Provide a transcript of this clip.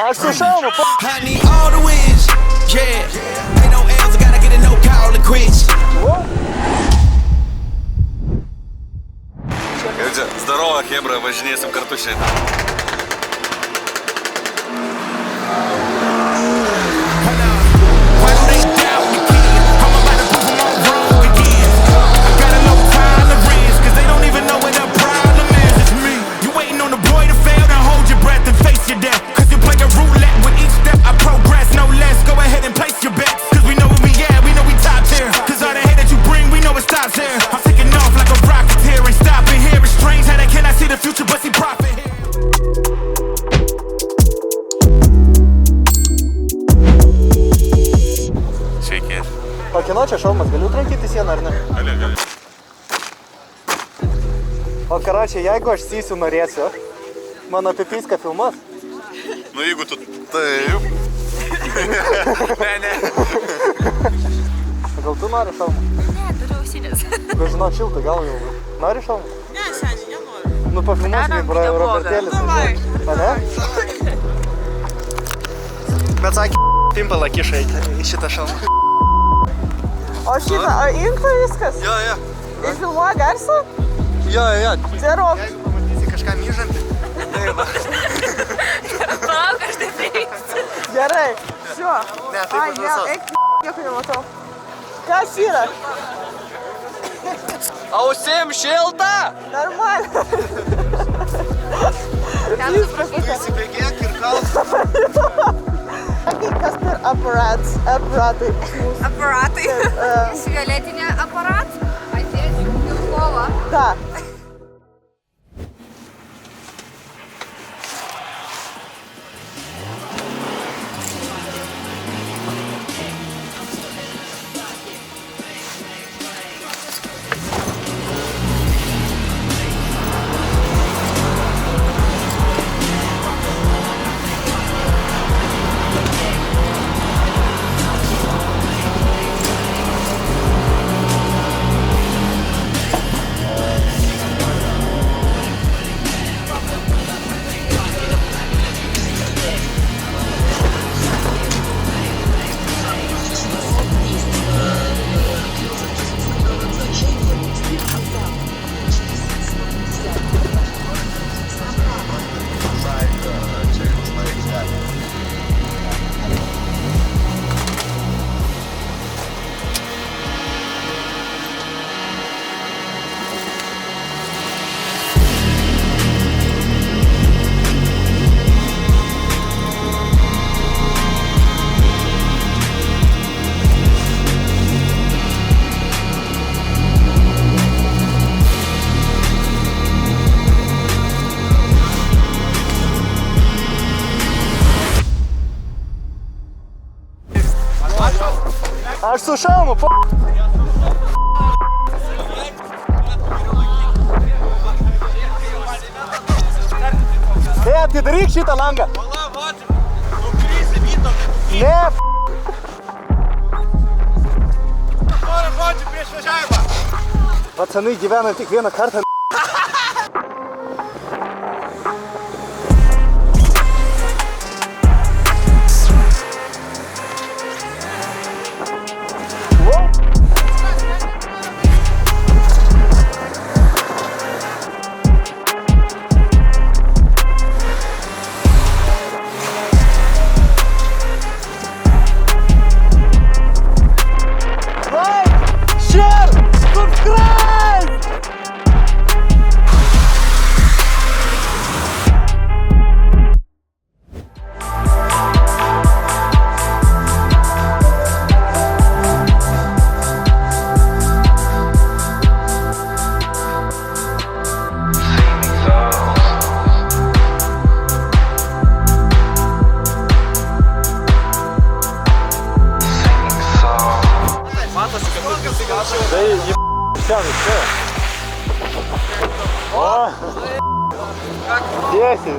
Aš su šalmu. I need all the wins, yeah. Ain't no L's, I gotta get a no call and quits. Здорово, хебра, važinėsim kartu šiandien. Pakino čia šalmas, galiu trankyti sieną ar ne? Gali. O karačiai, jeigu aš sysiu norėsiu, mano pipiską filmuos? Nu jeigu tu taip. Ne. Gal tu nori šalmą? Ne, turiu ausinės. Žinau, šilta, gal jau. Nori šalmą? Ne, seniai, nenoriu. Nu pafimuosi, kaip Robertėlis. A ne? Bet sakė, pimpalą kišai į šitą šalmą. O šitą, o imta viskas? Jo. Ir filmuoja garsą? Jo. Zero. Jeigu pamatysi kažką myžantį, tai va. Palauk, aš taip reiksiu. Gerai, šiuo. Ne, taip Ai, ne, eik, nieko nematau. Kas yra? Ausim šilta! Normaliai. Įsibėgėk ir kalbą. Kas per aparatai? Aparatai. Violetinė aparat. Atėjęs jų kova. Da. Aš su šalmu, po... Atidaryk šitą langą. Ne, Pacanai gyvena tik vieną kartą. Tai jį šiandien, čia. O! Tiesiai.